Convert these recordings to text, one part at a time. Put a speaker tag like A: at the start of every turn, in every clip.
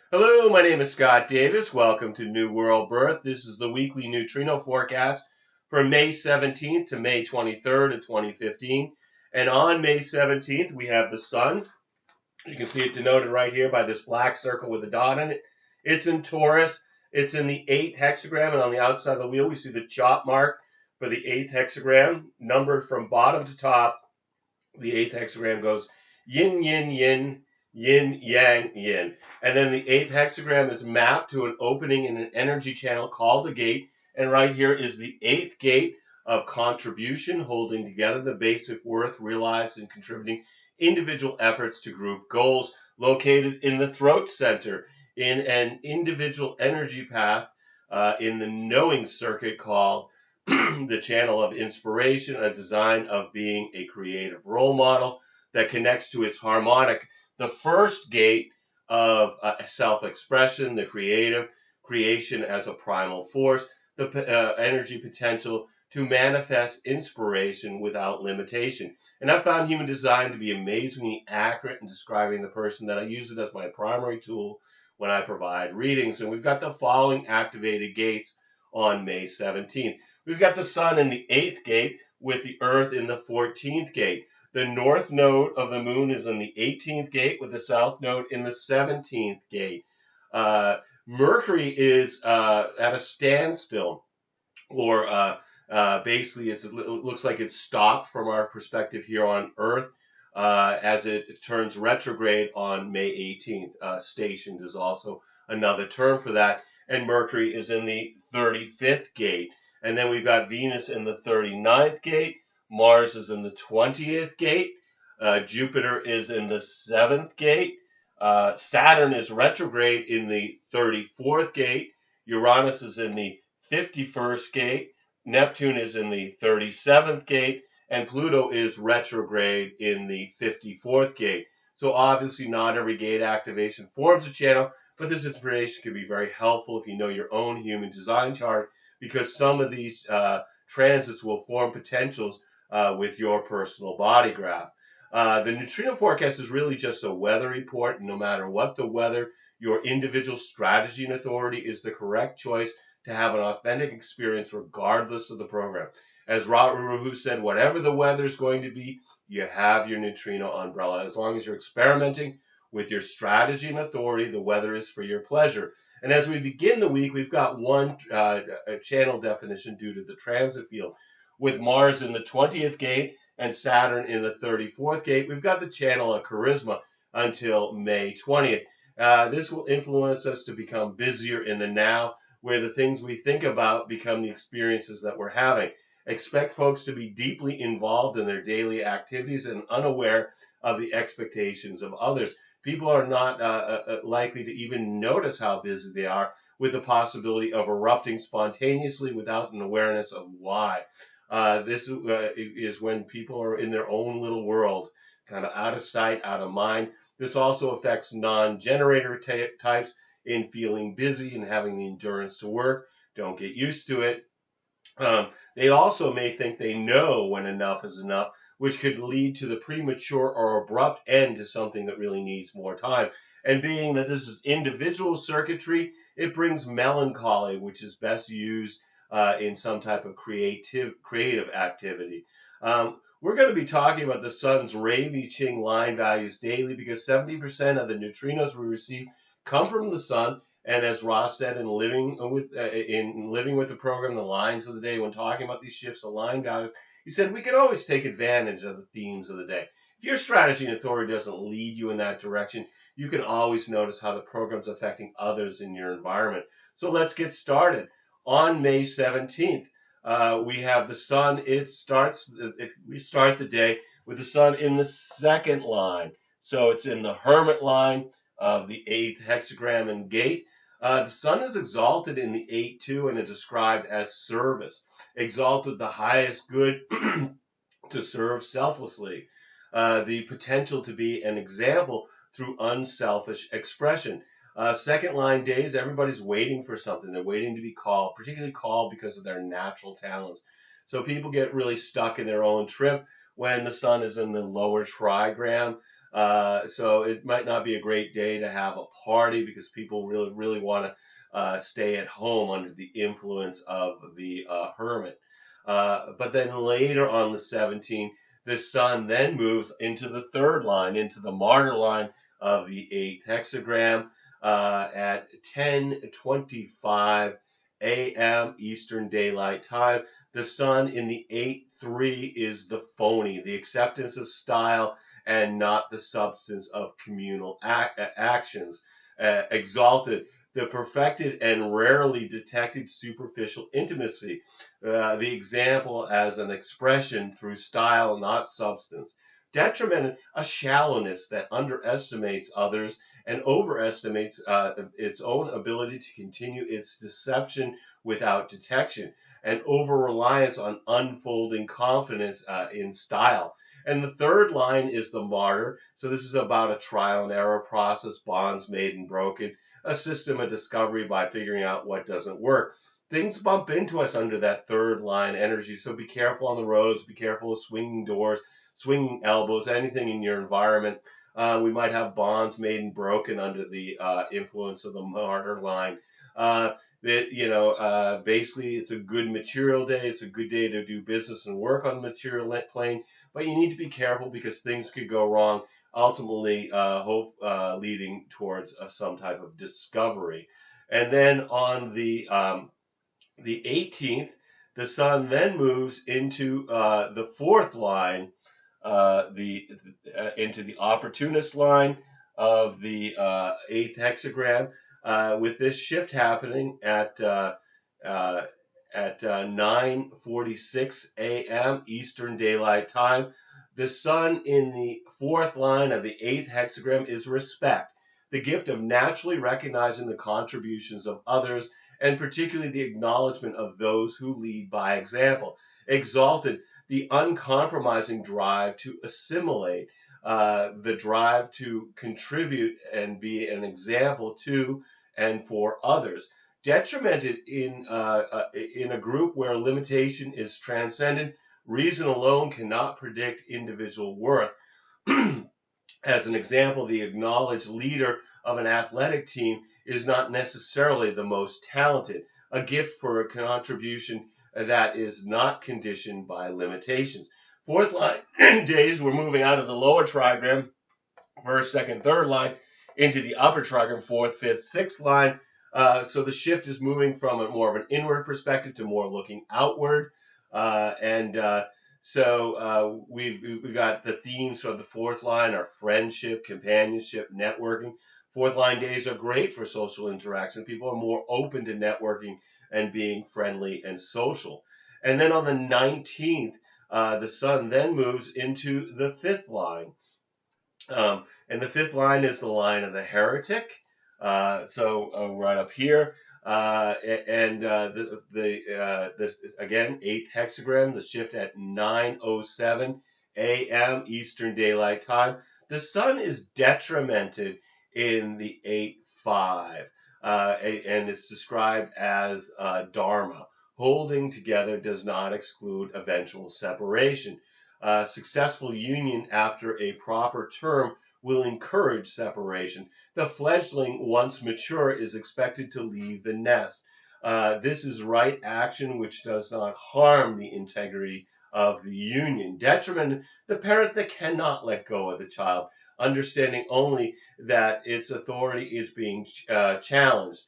A: Hello, my name is Scott Davis. Welcome to New World Birth. This is the weekly neutrino forecast from May 17th to May 23rd of 2015. And on May 17th, we have the sun. You can see it denoted right here by this black circle with a dot in it. It's in Taurus. It's in the 8th hexagram, and on the outside of the wheel, we see the chop mark for the 8th hexagram, numbered from bottom to top. The 8th hexagram goes yin, yin, yin, yin, yang, yin. And then the 8th hexagram is mapped to an opening in an energy channel called a gate. And right here is the 8th gate of contribution, holding together the basic worth realized in contributing individual efforts to group goals, located in the throat center in an individual energy path in the knowing circuit called the channel of inspiration, a design of being a creative role model that connects to its harmonic, the first gate of self-expression, the creative creation as a primal force, the energy potential to manifest inspiration without limitation. And I found human design to be amazingly accurate in describing the person that I use it as my primary tool when I provide readings. And we've got the following activated gates on May 17th. We've got the sun in the 8th gate with the earth in the 14th gate. The north node of the moon is in the 18th gate with the south node in the 17th gate. Mercury is at a standstill, or basically it looks like it's stopped from our perspective here on Earth as it turns retrograde on May 18th. Stationed is also another term for that. And Mercury is in the 35th gate. And then we've got Venus in the 39th gate. Mars is in the 20th gate. Jupiter is in the 7th gate. Saturn is retrograde in the 34th gate. Uranus is in the 51st gate. Neptune is in the 37th gate. And Pluto is retrograde in the 54th gate. So obviously not every gate activation forms a channel, but this information can be very helpful if you know your own human design chart, because some of these transits will form potentials with your personal body graph. The neutrino forecast is really just a weather report. No matter what the weather, your individual strategy and authority is the correct choice to have an authentic experience regardless of the program. As Ra said, whatever the weather is going to be, you have your neutrino umbrella. As long as you're experimenting with your strategy and authority, the weather is for your pleasure. And as we begin the week, we've got one channel definition due to the transit field. With Mars in the 20th gate and Saturn in the 34th gate, we've got the channel of charisma until May 20th. This will influence us to become busier in the now, where the things we think about become the experiences that we're having. Expect folks to be deeply involved in their daily activities and unaware of the expectations of others. People are not likely to even notice how busy they are, with the possibility of erupting spontaneously without an awareness of why. This is when people are in their own little world, kind of out of sight, out of mind. This also affects non-generator types in feeling busy and having the endurance to work. Don't get used to it. They also may think they know when enough is enough, which could lead to the premature or abrupt end to something that really needs more time. And being that this is individual circuitry, it brings melancholy, which is best used in some type of creative activity. We're going to be talking about the sun's Ravi Ching line values daily, because 70% of the neutrinos we receive come from the sun. And as Ross said, in living with the program, the lines of the day, when talking about these shifts of line values, he said we can always take advantage of the themes of the day. If your strategy and authority doesn't lead you in that direction, you can always notice how the program's affecting others in your environment. So let's get started. On May 17th, we have the sun. We start the day with the sun in the 2nd line. So it's in the hermit line of the 8th hexagram and gate. The sun is exalted in the 8-2 and is described as service. Exalted, the highest good to serve selflessly. The potential to be an example through unselfish expression. 2nd line days, everybody's waiting for something. They're waiting to be called, particularly called because of their natural talents. So people get really stuck in their own trip when the sun is in the lower trigram. So it might not be a great day to have a party because people really want to stay at home under the influence of the hermit. But then later on the 17th, the sun then moves into the third line, into the martyr line of the eighth hexagram at 10:25 a.m. Eastern Daylight Time. The sun in the 8-3 is the phony, the acceptance of style and not the substance of communal actions. Exalted, the perfected and rarely detected superficial intimacy, the example as an expression through style, not substance. Detrimented, a shallowness that underestimates others and overestimates its own ability to continue its deception without detection, and over reliance on unfolding confidence in style. And the third line is the martyr. So this is about a trial and error process, bonds made and broken, a system of discovery by figuring out what doesn't work. Things bump into us under that third line energy. So be careful on the roads, be careful of swinging doors, swinging elbows, anything in your environment. We might have bonds made and broken under the influence of the martyr line. Basically, it's a good material day. It's a good day to do business and work on the material plane, but you need to be careful because things could go wrong, ultimately leading towards some type of discovery. And then on the 18th, the sun then moves into the fourth line, into the opportunist line of the eighth hexagram. With this shift happening at 9:46 a.m. Eastern Daylight Time, the sun in the fourth line of the eighth hexagram is respect, the gift of naturally recognizing the contributions of others, and particularly the acknowledgement of those who lead by example. Exalted, the uncompromising drive to assimilate, the drive to contribute and be an example to and for others. Detrimented in a group where limitation is transcendent, reason alone cannot predict individual worth. As an example, the acknowledged leader of an athletic team is not necessarily the most talented, a gift for a contribution that is not conditioned by limitations. Fourth line days, we're moving out of the lower trigram, first, second, third line, into the upper trigram, fourth, fifth, sixth line. So the shift is moving from a more of an inward perspective to more looking outward. So we've got the themes for the fourth line are friendship, companionship, networking. Fourth line days are great for social interaction. People are more open to networking and being friendly and social. And then on the 19th, the sun then moves into the fifth line. And the fifth line is the line of the heretic. Right up here. Again, eighth hexagram, the shift at 9:07 a.m. Eastern Daylight Time. The sun is detrimented in the 8-5, and it's described as dharma. Holding together does not exclude eventual separation. Successful union after a proper term will encourage separation. The fledgling, once mature, is expected to leave the nest. This is right action which does not harm the integrity of the union. Detriment, the parent that cannot let go of the child, understanding only that its authority is being challenged.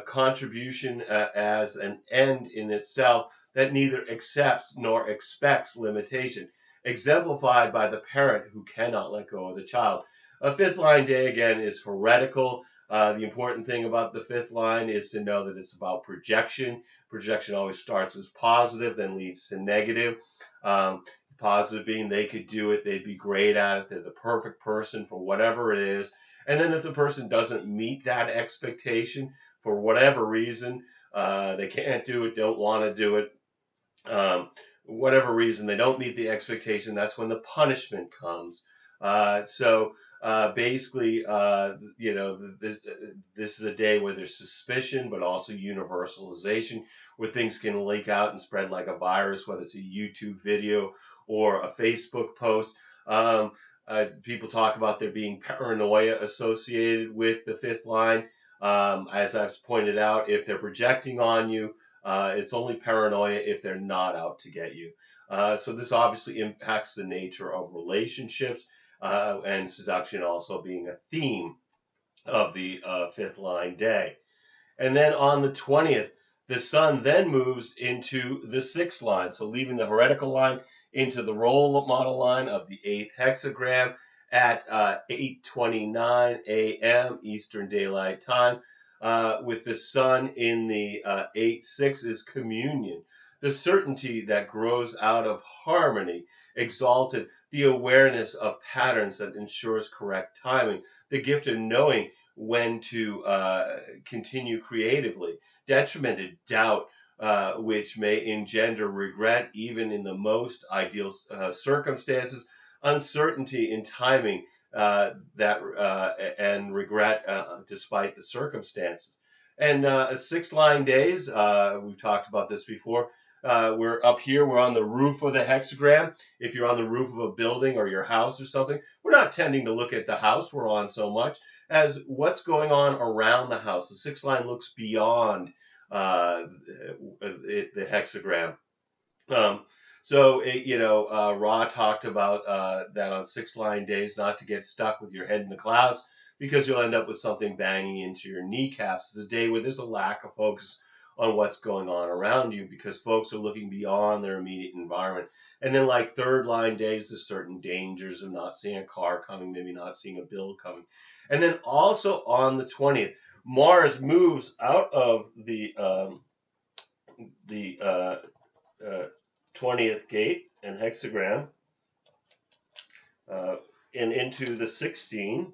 A: Contribution as an end in itself that neither accepts nor expects limitation, exemplified by the parent who cannot let go of the child. A fifth line day, again, is heretical. The important thing about the fifth line is to know that it's about projection. Projection always starts as positive, then leads to negative. Positive being they could do it, they'd be great at it, they're the perfect person for whatever it is. And then if the person doesn't meet that expectation for whatever reason, they can't do it, don't want to do it, whatever reason they don't meet the expectation, that's when the punishment comes. Basically, this is a day where there's suspicion, but also universalization, where things can leak out and spread like a virus, whether it's a YouTube video or a Facebook post. People talk about there being paranoia associated with the fifth line. As I've pointed out, if they're projecting on you, it's only paranoia if they're not out to get you. So this obviously impacts the nature of relationships, and seduction also being a theme of the fifth line day. And then on the 20th, the sun then moves into the sixth line. So leaving the heretical line into the role model line of the eighth hexagram at 8:29 a.m. Eastern Daylight Time. With the sun in the 8-6 is communion, the certainty that grows out of harmony, exalted, the awareness of patterns that ensures correct timing, the gift of knowing when to continue creatively, detrimented doubt, which may engender regret even in the most ideal circumstances, uncertainty in timing and regret despite the circumstances. And 6 line days, we've talked about this before. We're up here, we're on the roof of the hexagram. If you're on the roof of a building or your house or something, we're not tending to look at the house we're on so much as what's going on around the house. The 6 line looks beyond the hexagram. Ra talked about that on 6 line days, not to get stuck with your head in the clouds because you'll end up with something banging into your kneecaps. It's a day where there's a lack of focus on what's going on around you because folks are looking beyond their immediate environment. And then like 3rd line days, there's certain dangers of not seeing a car coming, maybe not seeing a bill coming. And then also on the 20th, Mars moves out of the 20th gate and hexagram and into the 16.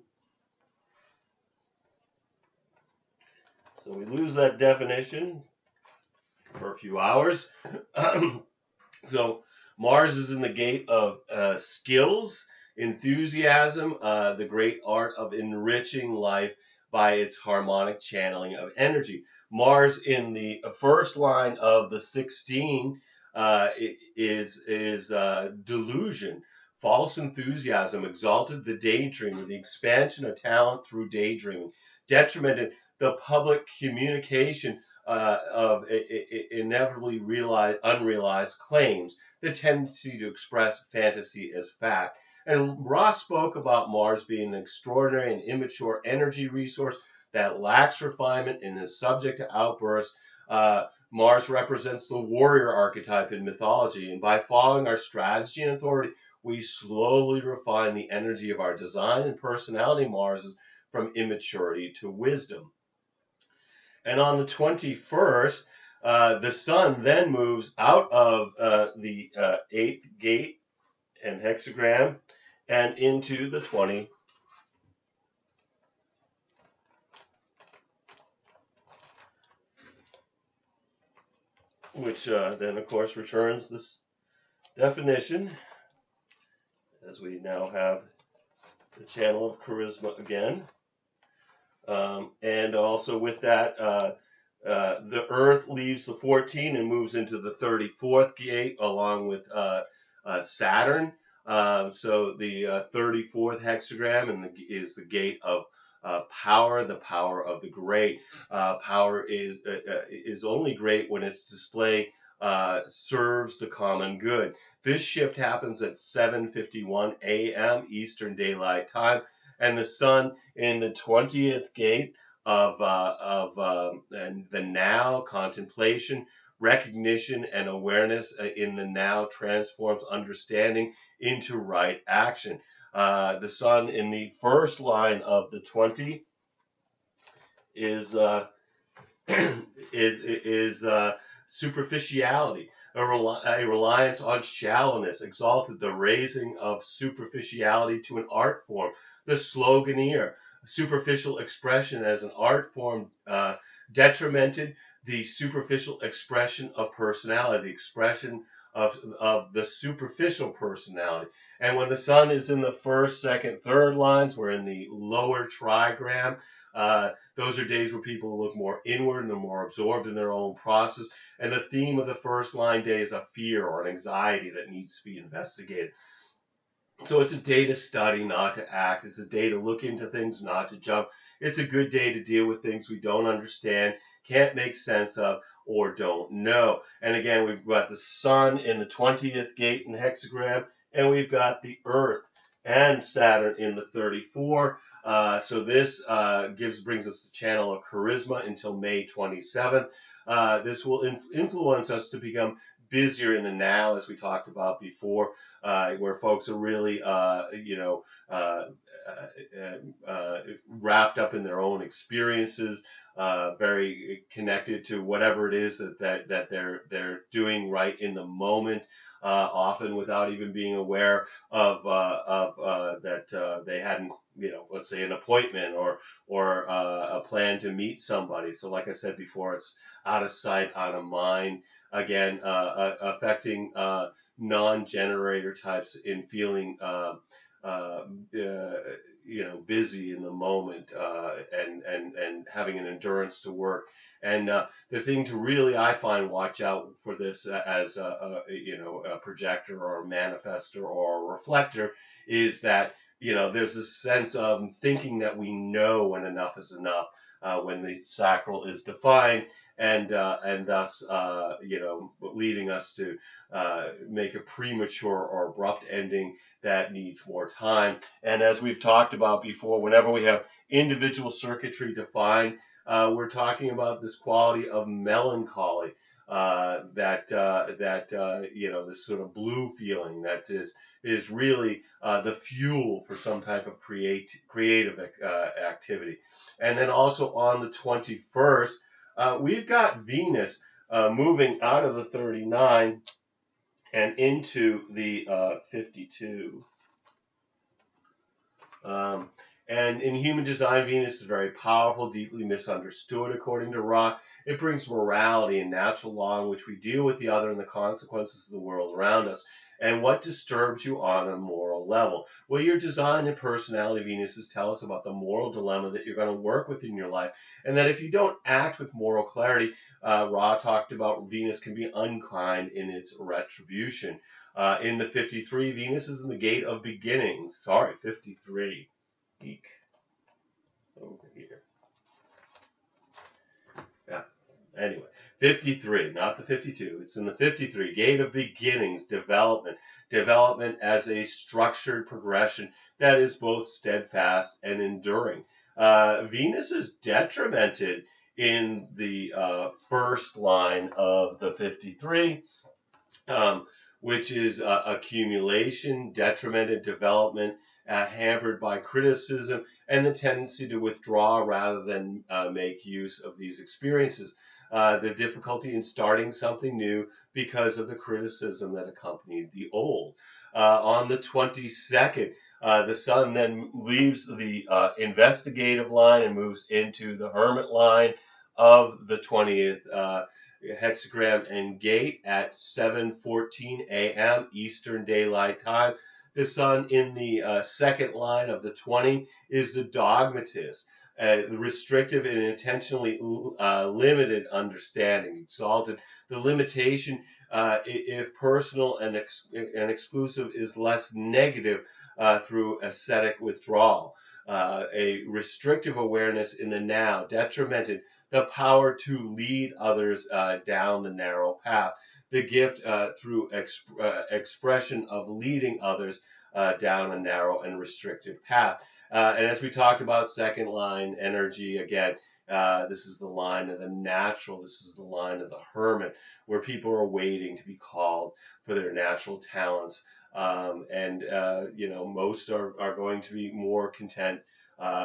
A: So we lose that definition for a few hours. So Mars is in the gate of skills, enthusiasm, the great art of enriching life by its harmonic channeling of energy. Mars in the first line of the 16 is delusion, false enthusiasm, exalted the daydreamer, the expansion of talent through daydreaming, detrimented the public communication of inevitably unrealized claims, the tendency to express fantasy as fact. And Ross spoke about Mars being an extraordinary and immature energy resource that lacks refinement and is subject to outbursts. Mars represents the warrior archetype in mythology, and by following our strategy and authority, we slowly refine the energy of our design and personality Marses from immaturity to wisdom. And on the 21st, the sun then moves out of the 8th gate and hexagram and into the 20. Which then, of course, returns this definition as we now have the channel of charisma again. And also with that, the Earth leaves the 14 and moves into the 34th gate along with Saturn. So the 34th hexagram is the gate of power, the power of the great. Power is only great when its display serves the common good. This shift happens at 7:51 a.m. Eastern Daylight Time, and the sun in the 20th gate of the now, contemplation, recognition, and awareness in the now transforms understanding into right action. The sun in the first line of the 20 is superficiality, a reliance on shallowness, exalted the raising of superficiality to an art form, the sloganeer, superficial expression as an art form, detrimented the superficial expression of personality, the expression of the superficial personality. And when the sun is in the first, second, third lines, we're in the lower trigram. Those are days where people look more inward and are more absorbed in their own process. And the theme of the first line day is a fear or an anxiety that needs to be investigated. So it's a day to study, not to act. It's a day to look into things, not to jump. It's a good day to deal with things we don't understand, can't make sense of, or don't know. And again, we've got the sun in the 20th gate in the hexagram, and we've got the earth and Saturn in the 34. So this brings us the channel of charisma until May 27th. This will influence us to become busier in the now, as we talked about before, where folks are really, wrapped up in their own experiences, very connected to whatever it is that they're doing right in the moment, often without even being aware of that they hadn't, let's say an appointment or a plan to meet somebody. So, like I said before, it's out of sight, out of mind. Again, affecting non-generator types in feeling busy in the moment, and having an endurance to work. And the thing to really, I find, watch out for this as a projector or a manifestor or a reflector, is that there's a sense of thinking that we know when enough is enough, when the sacral is defined, and thus leading us to make a premature or abrupt ending that needs more time. And as we've talked about before, whenever we have individual circuitry defined, we're talking about this quality of melancholy, this sort of blue feeling that is really the fuel for some type of creative activity. And then also on the 21st, we've got Venus moving out of the 39 and into the 52. And in human design, Venus is very powerful, deeply misunderstood, according to Ra. It brings morality and natural law in which we deal with the other and the consequences of the world around us. And what disturbs you on a moral level? Well, your design and personality Venuses tell us about the moral dilemma that you're going to work with in your life. And that if you don't act with moral clarity, Ra talked about Venus can be unkind in its retribution. In the 53, Venus is in the gate of beginnings. Sorry, 53. Eek. Over here. Yeah. Anyway, 53, not the 52. It's in the 53. Gate of beginnings, development. Development as a structured progression that is both steadfast and enduring. Venus is detrimented in the first line of the 53. Which is accumulation, detrimented development, hampered by criticism, and the tendency to withdraw rather than make use of these experiences. The difficulty in starting something new because of the criticism that accompanied the old. On the 22nd, the sun then leaves the investigative line and moves into the hermit line of the 20th hexagram and gate at 7:14 a.m. Eastern Daylight Time. The sun in the second line of the 20 is the dogmatist, restrictive and intentionally limited understanding, exalted. The limitation, if personal and exclusive, is less negative through ascetic withdrawal. A restrictive awareness in the now, detrimented. The power to lead others down the narrow path. The gift through expression of leading others down a narrow and restrictive path. And as we talked about, second line energy, again, this is the line of the natural. This is the line of the hermit, where people are waiting to be called for their natural talents. Most are going to be more content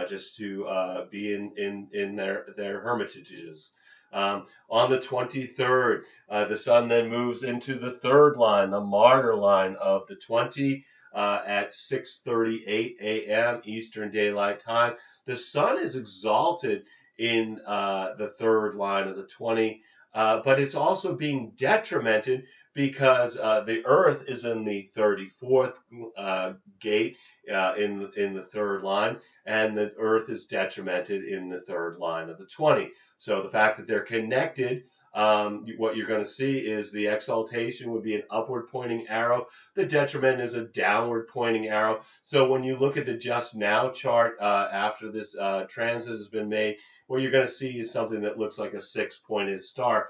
A: just to be in their hermitages. On the 23rd, the sun then moves into the third line, the martyr line of the 20, at 6:38 a.m. Eastern Daylight Time. The sun is exalted in the third line of the 20, but it's also being detrimented because the Earth is in the 34th gate in the third line, and the Earth is detrimented in the third line of the 20. So the fact that they're connected what you're going to see is the exaltation would be an upward pointing arrow. The detriment is a downward pointing arrow. So when you look at the just now chart after this transit has been made, what you're going to see is something that looks like a six-pointed star,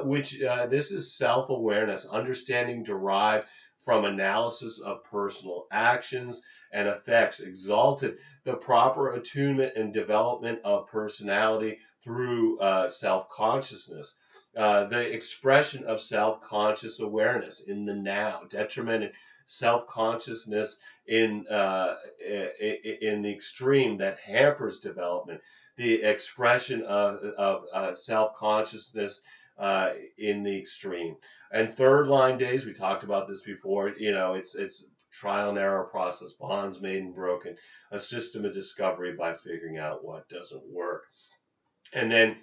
A: which this is self-awareness, understanding derived from analysis of personal actions and effects, exalted the proper attunement and development of personality through self-consciousness. The expression of self-conscious awareness in the now, detrimented self-consciousness in the extreme that hampers development, the expression of self-consciousness in the extreme. And third line days, we talked about this before. It's trial and error process, bonds made and broken, a system of discovery by figuring out what doesn't work. And then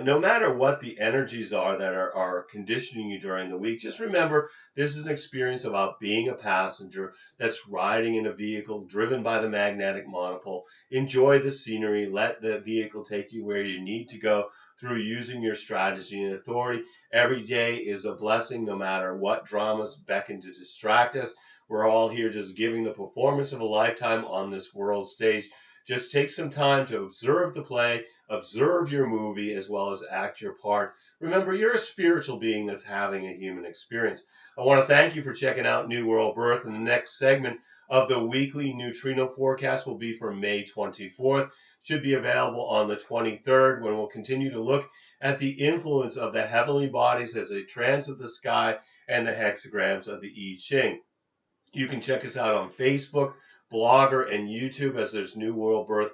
A: no matter what the energies are that are conditioning you during the week, just remember this is an experience about being a passenger that's riding in a vehicle driven by the magnetic monopole. Enjoy the scenery. Let the vehicle take you where you need to go through using your strategy and authority. Every day is a blessing, no matter what dramas beckon to distract us. We're all here just giving the performance of a lifetime on this world stage. Just take some time to observe the play, observe your movie, as well as act your part. Remember, you're a spiritual being that's having a human experience. I want to thank you for checking out New World Birth. And the next segment of the weekly neutrino forecast will be for May 24th. Should be available on the 23rd, when we'll continue to look at the influence of the heavenly bodies as they transit the sky and the hexagrams of the I Ching. You can check us out on Facebook, Blogger, and YouTube, as there's New World Birth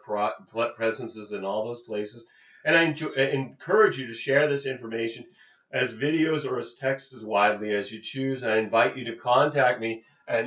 A: presences in all those places. And I encourage you to share this information as videos or as text as widely as you choose. And I invite you to contact me at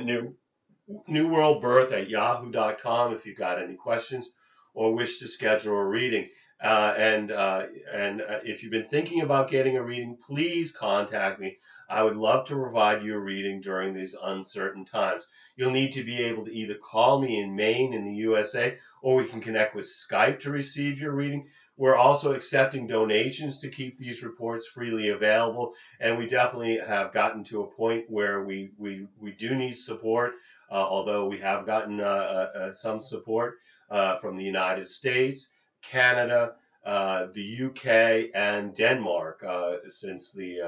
A: newworldbirth@yahoo.com if you've got any questions or wish to schedule a reading. And if you've been thinking about getting a reading, please contact me. I would love to provide you a reading during these uncertain times. You'll need to be able to either call me in Maine in the USA, or we can connect with Skype to receive your reading. We're also accepting donations to keep these reports freely available, and we definitely have gotten to a point where we do need support, although we have gotten some support from the United States, Canada, the UK, and Denmark since the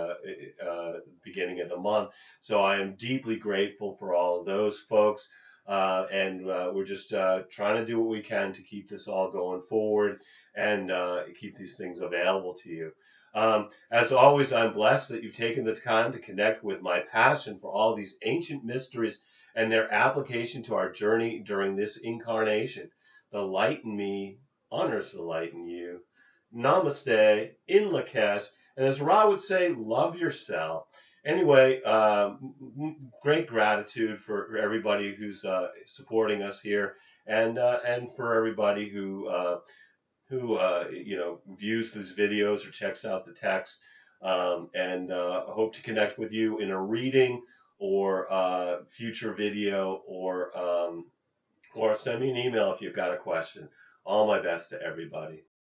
A: beginning of the month. So I am deeply grateful for all of those folks. And we're just trying to do what we can to keep this all going forward and keep these things available to you. As always, I'm blessed that you've taken the time to connect with my passion for all these ancient mysteries and their application to our journey during this incarnation. The light in me honors the light in you. Namaste, in Lakesh, and as Ra would say, love yourself. Anyway, great gratitude for everybody who's supporting us here, and for everybody who views these videos or checks out the text. And hope to connect with you in a reading or future video, or send me an email if you've got a question. All my best to everybody.